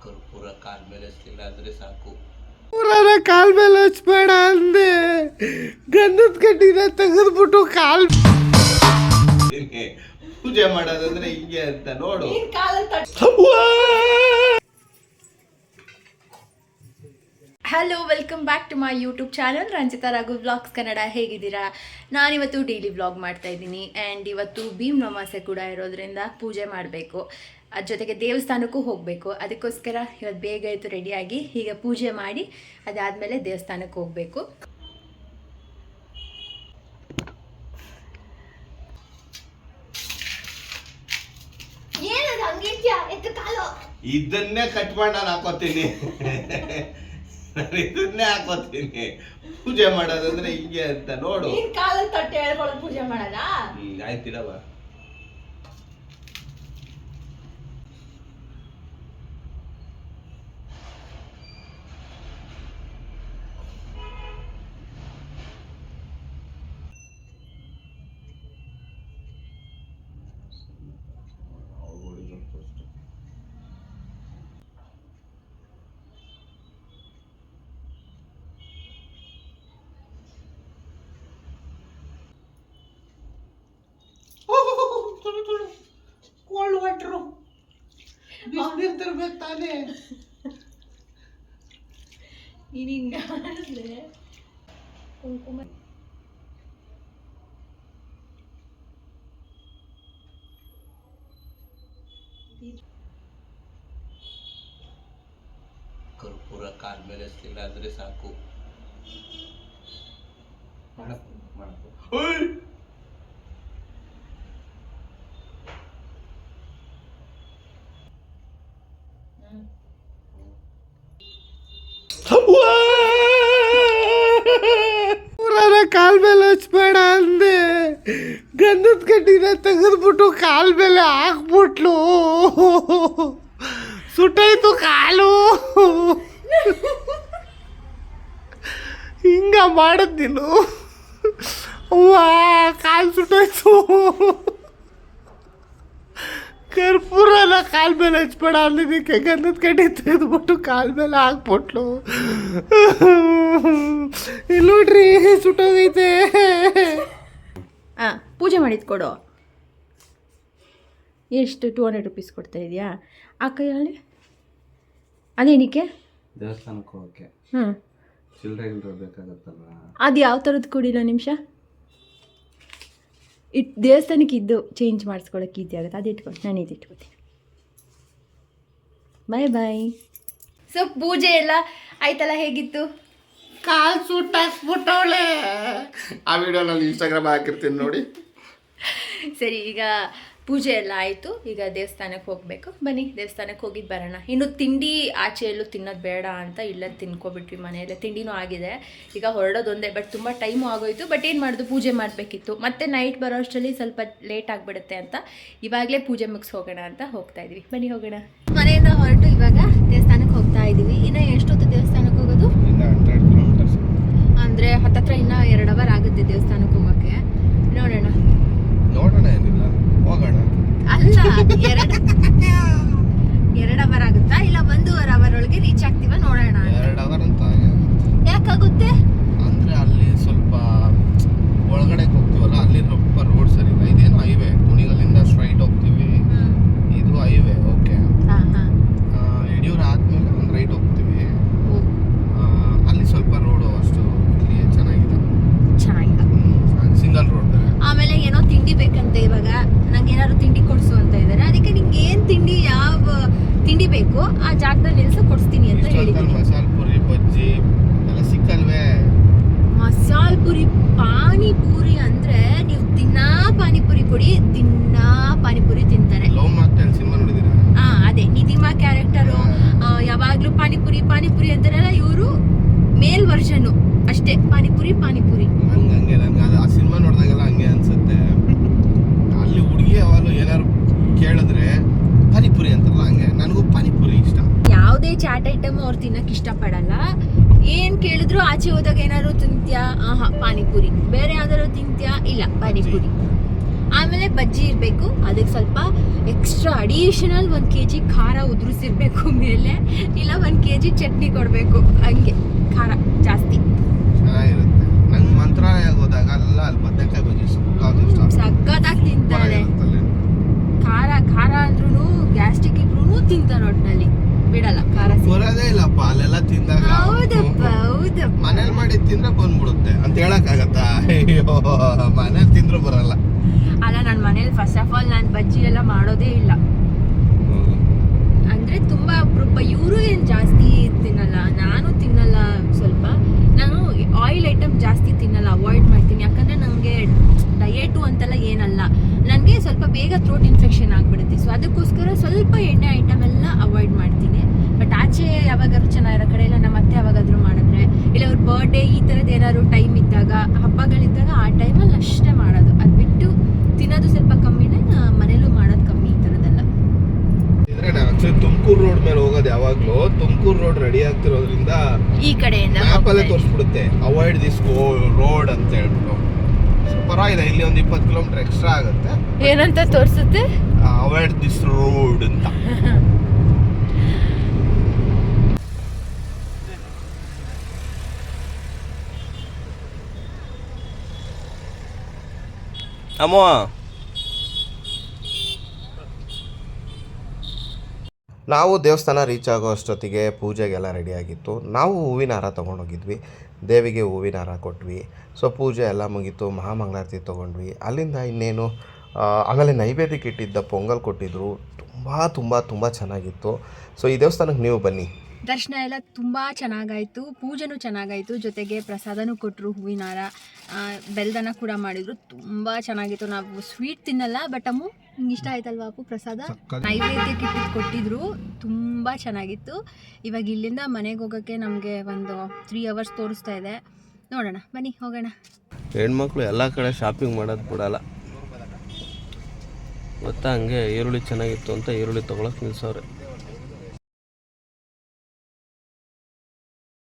ಕರ್ಪೂರ ಕಾಲ್ ಮೇಲೆ ಹಚ್ಚಲಿಲ್ಲ ಅಂದ್ರೆ ಸಾಕು. ಪುರಾಣ ಕಾಲ್ ಮೇಲೆ ಹಚ್ಬೇಡ ಅಂದೆ, ಗಂಧದ ಕಡ್ಡಿನ ತೆಗೆದ್ಬಿಟ್ಟು ಕಾಲ್ ಪೂಜೆ ಮಾಡೋದಂದ್ರೆ ಹಿಂಗೆ ಅಂತ ನೋಡು. Hello, welcome back to my YouTube channel Ranjitha Raghu vlogs Kannada. ಹೇಗಿದ್ದೀರಾ? ನಾನಿವತ್ತು ಡೈಲಿ ವ್ಲಾಗ್ ಮಾಡ್ತಾ ಇದ್ದೀನಿ. ಆ್ಯಂಡ್ ಇವತ್ತು ಭೀಮ್ ಅಮಾವಾಸ್ಯೆ ಕೂಡ ಇರೋದ್ರಿಂದ ಪೂಜೆ ಮಾಡಬೇಕು, ಅದ್ರ ಜೊತೆಗೆ ದೇವಸ್ಥಾನಕ್ಕೂ ಹೋಗಬೇಕು. ಅದಕ್ಕೋಸ್ಕರ ಇವತ್ತು ಬೇಗ ಇತ್ತು ರೆಡಿಯಾಗಿ ಈಗ ಪೂಜೆ ಮಾಡಿ ಅದಾದಮೇಲೆ ದೇವಸ್ಥಾನಕ್ಕೆ ಹೋಗಬೇಕು. ಇದನ್ನೇ ಕಟ್ ಮಾಡಿ ನಾನು ಹಾಕೋತೀನಿ, ಇದನ್ನೇ ಹಾಕೋತೀನಿ. ಪೂಜೆ ಮಾಡೋದಂದ್ರೆ ಹಿಂಗೆ ಅಂತ ನೋಡು. ಕಾಲಲ್ಲಿ ತಟ್ಟೆ ಹೇಳ್ಕೊಳ್ಳೋದು ಪೂಜೆ ಮಾಡಲ್ಲ. ಆಯ್ತಿರವ. ಕೋಲ್ಡ್ ವಾಟ್ರು ಬಿಸಿನೀರು ತರ್ಬೇಕು ತಾನೇ. ಕುಂಕುಮ ಕರ್ಪೂರ ಕಾಲ್ ಮೇಲೆ ಹಚ್ಚಲಿಲ್ಲ ಅಂದ್ರೆ ಸಾಕು. ಪುರಾಣ ಕಾಲ್ ಮೇಲೆ ಹಚ್ಬೇಡ ಅಂದೆ, ಗಂಧದ ಕಡ್ಡಿನ ತೆಗೆದ್ಬಿಟ್ಟು ಕಾಲ್ ಮೇಲೆ ಹಾಕ್ಬಿಟ್ಲು, ಸುಟ್ಟಾಯ್ತು ಕಾಲು. ಹಿಂಗ ಮಾಡದ್ ನೀನು? ಅವ್ವಾ, ಕಾಲು ಸುಟ್ಟಾಯ್ತು. ಕರ್ಪೂರನ ಕಾಲ್ ಮೇಲೆ ಹಚ್ಬೇಡ ಅಂದಿದ್ದಕ್ಕೆ ಗಂಧದ ಕಡ್ಡಿ ತೆಗೆದ್ಬಿಟ್ಟು ಕಾಲ್ ಮೇಲೆ ಹಾಕ್ಬಿಟ್ಲು. ಇಲ್ಲಿ ನೋಡ್ರಿ, ಸುಟ್ಟೋಗೈತೆ. ಪೂಜೆ ಮಾಡಿದ್ದು ಕೊಡು. ಎಷ್ಟು 200 ರೂಪೀಸ್ ಕೊಡ್ತಾ ಇದೆಯಾ ಆ ಕೈಯಲ್ಲಿ? ಅದೇನಕ್ಕೆ? ದೇವಸ್ಥಾನಕ್ಕೆ ಹೋಗಕ್ಕೆ ಚಿಲ್ಲರೆ ಬೇಕಾಗತ್ತಲ್ಲ. ಅದು ಯಾವ ಥರದ್ದು ಕೊಡಿಲ್ಲ ನಿಮಿಷ. ದೇವಸ್ಥಾನಕ್ಕೆ ಇದ್ದು ಚೇಂಜ್ ಮಾಡಿಸ್ಕೊಳಕ್ಕೆ ಈಸಿ ಆಗುತ್ತೆ. ಅದು ಇಟ್ಕೊಂಡು ನಾನು ಇದು ಇಟ್ಕೊತೀನಿ. ಬಾಯ್ ಬಾಯ್. ಸೊ ಪೂಜೆ ಎಲ್ಲ ಆಯ್ತಲ್ಲ, ಹೇಗಿತ್ತು? ಕಾಲು ಸುಟ್ಟಾಕ್ಬಿಟ್ಟವಳೆ. ಆ ವಿಡಿಯೋ ನಾನು ಇನ್ಸ್ಟಾಗ್ರಾಮ್ ಹಾಕಿರ್ತೀನಿ ನೋಡಿ. ಸರಿ, ಈಗ ಪೂಜೆ ಎಲ್ಲ ಆಯಿತು. ಈಗ ದೇವಸ್ಥಾನಕ್ಕೆ ಹೋಗಬೇಕು. ಬನ್ನಿ ದೇವಸ್ಥಾನಕ್ಕೆ ಹೋಗಿದ್ದು ಬರೋಣ. ಇನ್ನು ತಿಂಡಿ ಆಚೆ ಎಲ್ಲೂ ತಿನ್ನೋದು ಬೇಡ ಅಂತ ಇಲ್ಲ ತಿನ್ಕೊಬಿಟ್ವಿ. ಮನೆಯಲ್ಲೇ ತಿಂಡಿನೂ ಆಗಿದೆ. ಈಗ ಹೊರಡೋದೊಂದೇ, ಬಟ್ ತುಂಬ ಟೈಮು ಆಗೋಯಿತು. ಬಟ್ ಏನು ಮಾಡೋದು, ಪೂಜೆ ಮಾಡಬೇಕಿತ್ತು. ಮತ್ತೆ ನೈಟ್ ಬರೋ ಅಷ್ಟರಲ್ಲಿ ಸ್ವಲ್ಪ ಲೇಟ್ ಆಗಿಬಿಡುತ್ತೆ ಅಂತ ಇವಾಗಲೇ ಪೂಜೆ ಮುಗಿಸ್ ಹೋಗೋಣ ಅಂತ ಹೋಗ್ತಾ ಇದ್ವಿ. ಬನ್ನಿ ಹೋಗೋಣ. ಮನೆಯಿಂದ ಹೊರಟು ಇವಾಗ ದೇವಸ್ಥಾನಕ್ಕೆ ಹೋಗ್ತಾ ಇದ್ದೀವಿ. ಇನ್ನು ಎಷ್ಟೊತ್ತು ದೇವಸ್ಥಾನಕ್ಕೆ ಹೋಗೋದು? ಅಂದರೆ ಹತ್ತತ್ರ ಇನ್ನೂ 2 ಅವರ್ ಆಗುತ್ತೆ ದೇವಸ್ಥಾನಕ್ಕೆ ಹೋಗೋಕ್ಕೆ. ನೋಡೋಣ ಏನಿಲ್ಲ, ಹೋಗೋಣ. ಅಲ್ಲ, 2 ಅವರ್ ಆಗುತ್ತಾ ಇಲ್ಲ 1.5 ಅವರ್ ಒಳಗೆ ರೀಚ್ ಆಗ್ತೀವ? ನೋಡೋಣ. 2 ಅವರ್ ಅಂತ ಯಾಕಾಗುತ್ತೆ ಅಂದ್ರೆ ಅಲ್ಲಿ ಸ್ವಲ್ಪ ಒಳಗಡೆ ಹೋಗ್ತೀವಲ್ಲ, ಅಲ್ಲಿ ರೋಡ್ ಸರಿ ಇಲ್ಲ. ಇದೇನು ಹೈವೇ, ಕುಣಿಗಲ್ಲಿಂದ ಸ್ಟ್ರೈಟ್ ಹೋಗ್ತೀವಿ. ಇದು ಹೈವೇ. ಓಕೆ, ಯಡಿಯೂರು ಆದ್ಮೇಲೆ ಒಂದು ರೈಟ್ ಹೋಗ್ತೀವಿ. ಅಲ್ಲಿ ಸ್ವಲ್ಪ ರೋಡು ಅಷ್ಟು ಚೆನ್ನಾಗಿದೆ. Single road. ಆಮೇಲೆ ಏನೋ ತಿಂಡಿ ಬೇಕಂತೆ. ಇವಾಗ ನಂಗೆ ಏನಾದ್ರು ತಿಂಡಿ ಕೊಡ್ಸು ಅಂತ ಇದ್ದಾರೆ. ಅದಕ್ಕೆ ನಿಂಗೆ ಏನು ತಿಂಡಿ, ಯಾವ ತಿಂಡಿ ಬೇಕು ಆ ಜಾಗದಲ್ಲಿ ನಿಲ್ಸು, ಕೊಡಿಸ್ತೀನಿ ಅಂತ ಹೇಳಿದ್ದೀನಿ. ಮಸಾಲ ಪುರಿ, ಬಜ್ಜಿ ಎಲ್ಲ ಸಿಕ್ಕಲ್ವೇ? ಮಸಾಲ್ ಪುರಿ, ಪಾನಿಪುರಿ ಅಂದ್ರೆ ನೀವು ದಿನಾ ಪಾನಿಪುರಿ ಕೊಡಿ, ದಿನಾ ಪಾನಿಪುರಿ ತಿಂತಾರೆ. ಲವ್ ಮಾಕ್ಟೇಲ್ ಸಿನಿಮಾ ನೋಡಿದ್ದೀರಾ? ಅದೇ ನಿಧಿಮಾ ಕ್ಯಾರೆಕ್ಟರು. ಯಾವಾಗ್ಲೂ ಪಾನಿಪುರಿ ಪಾನಿಪುರಿ ಅಂತಾರಲ್ಲ, ಇವರು ಮೇಲ್ ವರ್ಷನ್ ಅಷ್ಟೇ, ಪಾನಿಪುರಿ ಪಾನಿಪುರಿ. ಹಂಗೆ ನನ್ಗೆ ಅದು ಆ ಸಿನಿಮಾ ನೋಡಿದಾಗೆಲ್ಲ ಹಂಗೆ ಅನ್ಸುತ್ತೆ. ಅಲ್ಲಿ ಹುಡುಗಿ ಯಾವಾಗಲೂ ಏನಾದ್ರು ಕೇಳಿದ್ರೆ ಪಾನಿಪುರಿ ಅಂತಾರಲ್ಲ, ಹಂಗೆ ನನಗೂ ಪಾನಿಪುರಿ ಇಷ್ಟ. ಯಾವುದೇ ಚಾಟ್ ಐಟಮ್ ಅವ್ರು ತಿನ್ನಕ್ಕೆ ಇಷ್ಟಪಡಲ್ಲ. ಏನು ಕೇಳಿದ್ರು ಆಚೆ ಹೋದಾಗ ಏನಾದ್ರು ತಿಂತ್ಯಾ? ಪಾನಿಪುರಿ. ಬೇರೆ ಯಾವ್ದಾದ್ರು ತಿಂತ್ಯಾ? ಇಲ್ಲ, ಪಾನಿಪುರಿ. ಆಮೇಲೆ ಬಜ್ಜಿ ಇರಬೇಕು, ಅದಕ್ಕೆ ಸ್ವಲ್ಪ ಎಕ್ಸ್ಟ್ರಾ ಅಡಿಷನಲ್ 1 kg ಖಾರ ಉದುರಿಸಿರ್ಬೇಕು ಮೇಲೆ, ಇಲ್ಲ 1 kg ಚಟ್ನಿ ಕೊಡಬೇಕು, ಹಂಗೆ ಖಾರ ಜಾಸ್ತಿ ಚೆನ್ನಾಗಿರುತ್ತೆ. ನಂಗೆ ಮಂತ್ರಾಲಯ ಹೋದಾಗ ಅಲ್ಲ ಅಲ್ಲಿ ಬದನೆಕಾಯಿ ಬಜ್ಜಿ ಸಕ್ಕತ್ತಾಗಿ ತಿಂತಾರೆ. ಖಾರ ಖಾರ ಅಂದ್ರೂ ಗ್ಯಾಸ್ಟ್ರಿಕ್ ಇಬ್ರು ತಿಂತಾರೆ, ಒಟ್ಟಿನಲ್ಲಿ ಬಿಡಲ್ಲ ಖಾರ ಬರೋದೇ ಇಲ್ಲಪ್ಪ ಅಲ್ಲೆಲ್ಲ ತಿಂದಾಗ. ಹೌದಪ್ಪ ಹೌದಪ್ಪ. ಮನೇಲಿ ಮಾಡಿ ತಿಂದ್ರೆ ಬಂದ್ಬಿಡುತ್ತೆ ಅಂತ ಹೇಳಕ್ಕಾಗತ್ತಾ? ಅಯ್ಯೋ, ಮನೇಲಿ ತಿಂದ್ರು ಬರಲ್ಲ. ಅಲ್ಲ, ನನ್ನ ಮನೇಲಿ ಫಸ್ಟ್ ಆಫ್ ಆಲ್ ನಾನು ಬಜ್ಜಿ ಎಲ್ಲ ಮಾಡೋದೇ ಇಲ್ಲ, ಅಂದ್ರೆ ತುಂಬಾ ಅಪರೂಪ. ಇವರು ಏನು ಜಾಸ್ತಿ ತಿನ್ನಲ್ಲ, ನಾನು ತಿನ್ನಲ್ಲ. ಸ್ವಲ್ಪ ನಾನು ಆಯಿಲ್ ಐಟಮ್ ಜಾಸ್ತಿ ತಿನ್ನಲ್ಲ, ಅವಾಯ್ಡ್ ಮಾಡ್ತೀನಿ. ಯಾಕಂದ್ರೆ ನನಗೆ ಡಯೇಟು ಅಂತೆಲ್ಲ ಏನಲ್ಲ, ನನಗೆ ಸ್ವಲ್ಪ ಬೇಗ ಥ್ರೋಟ್ ಇನ್ಫೆಕ್ಷನ್ ಆಗಿಬಿಡುತ್ತೆ. ಸೊ ಅದಕ್ಕೋಸ್ಕರ ಸ್ವಲ್ಪ ಎಣ್ಣೆ ಐಟಮ್ ಎಲ್ಲ ಅವಾಯ್ಡ್ ಮಾಡ್ತೀನಿ. ಬಟ್ ಆಚೆ ಯಾವಾಗಾದ್ರೂ ಚೆನ್ನಾಗಿರೋ ಕಡೆ ಇಲ್ಲ ನಮ್ಮ ಅತ್ತೆ ಯಾವಾಗಾದ್ರೂ ಮಾಡಿದ್ರೆ, ಇಲ್ಲ ಅವ್ರ ಬರ್ಡೇ ಈ ಥರದ್ದು ಏನಾದ್ರು ಟೈಮ್ ಇದ್ದಾಗ, ಹಬ್ಬಗಳಿದ್ದಾಗ ಆ ಟೈಮಲ್ಲಿ ಅಷ್ಟೇ ಮಾಡೋದು. ಅದು ಬಿಟ್ಟು ತಿನ್ನೋದು ಸ್ವಲ್ಪ ಕಮ್ಮಿನೇ, ಮನೇಲೂ ಮಾಡೋದು ಕಮ್ಮಿ ಈ ಥರದ್ದೆಲ್ಲ. ತುಮಕೂರು ರೋಡ್ ಮೇಲೆ ಹೋಗೋದು ಯಾವಾಗ್ಲೂ ತುಮಕೂರು ರೋಡ್ ರೆಡಿ ಆಗ್ತಿರೋದ್ರಿಂದ ಈ ಕಡೆಯಿಂದ ಮ್ಯಾಪಲ್ಲೇ ತೋರಿಸ್ಬಿಡುತ್ತೆ ಅವಾಯ್ಡ್ ದಿಸ್ ರೋಡ್ ಅಂತ ಹೇಳ್ಬಿಟ್ಟು. ಪರವಾಗಿಲ್ಲ, ಇಲ್ಲಿ ಒಂದು 20 ಕಿಲೋಮೀಟರ್ ಎಕ್ಸ್ಟ್ರಾ ಆಗುತ್ತೆ. ಏನಂತ ತೋರಿಸುತ್ತೆ? ಅವಾಯ್ಡ್ ದಿಸ್ ರೋಡ್ ಅಂತ. ಅಮ್ಮ, ನಾವು ದೇವಸ್ಥಾನ ರೀಚ್ ಆಗೋ ಅಷ್ಟೊತ್ತಿಗೆ ಪೂಜೆಗೆಲ್ಲ ರೆಡಿಯಾಗಿತ್ತು. ನಾವು ಹೂವಿನ ಹಾರ ತೊಗೊಂಡೋಗಿದ್ವಿ, ದೇವಿಗೆ ಹೂವಿನ ಹಾರ ಕೊಟ್ವಿ. ಸೊ ಪೂಜೆ ಎಲ್ಲ ಮುಗೀತು, ಮಹಾಮಂಗಳಾರತಿ ತೊಗೊಂಡ್ವಿ. ಅಲ್ಲಿಂದ ಇನ್ನೇನು ಆಮೇಲೆ ನೈವೇದ್ಯಕ್ಕೆ ಇಟ್ಟಿದ್ದ ಪೊಂಗಲ್ ಕೊಟ್ಟಿದ್ದರು. ತುಂಬ ಚೆನ್ನಾಗಿತ್ತು. ಸೊ ಈ ದೇವಸ್ಥಾನಕ್ಕೆ ನೀವು ಬನ್ನಿ. ದರ್ಶನ ಎಲ್ಲ ತುಂಬ ಚೆನ್ನಾಗಾಯಿತು, ಪೂಜೆನೂ ಚೆನ್ನಾಗಾಯಿತು, ಜೊತೆಗೆ ಪ್ರಸಾದನೂ ಕೊಟ್ಟರು, ಹೂವಿನ ಹಾರ, ಬೆಲ್ದನ ಕೂಡ ಮಾಡಿದರು. ತುಂಬ ಚೆನ್ನಾಗಿತ್ತು. ನಾವು ಸ್ವೀಟ್ ತಿನ್ನಲ್ಲ, ಬಟ್ ಅಮ್ಮು ನಿಂಗೆ ಇಷ್ಟ ಆಯ್ತಲ್ವಾ ಅಪ್ಪು ಪ್ರಸಾದ? ನೈವೇದ್ಯಕ್ಕೆ ಇಟ್ಟಿದ್ದು ಕೊಟ್ಟಿದ್ರು, ತುಂಬ ಚೆನ್ನಾಗಿತ್ತು. ಇವಾಗ ಇಲ್ಲಿಂದ ಮನೆಗೆ ಹೋಗೋಕ್ಕೆ ನಮಗೆ ಒಂದು 3 hours ತೋರಿಸ್ತಾ ಇದೆ. ನೋಡೋಣ, ಬನ್ನಿ ಹೋಗೋಣ. ಹೆಣ್ಮಕ್ಳು ಎಲ್ಲ ಕಡೆ ಶಾಪಿಂಗ್ ಮಾಡೋದು ಬಿಡಲ್ಲ ಗೊತ್ತಾ. ಹಂಗೆ ಈರುಳ್ಳಿ ಚೆನ್ನಾಗಿತ್ತು ಅಂತ ಈರುಳ್ಳಿ ತೊಗೊಳಕ್ಕೆ ನಿಲ್ಸವ್ರೆ.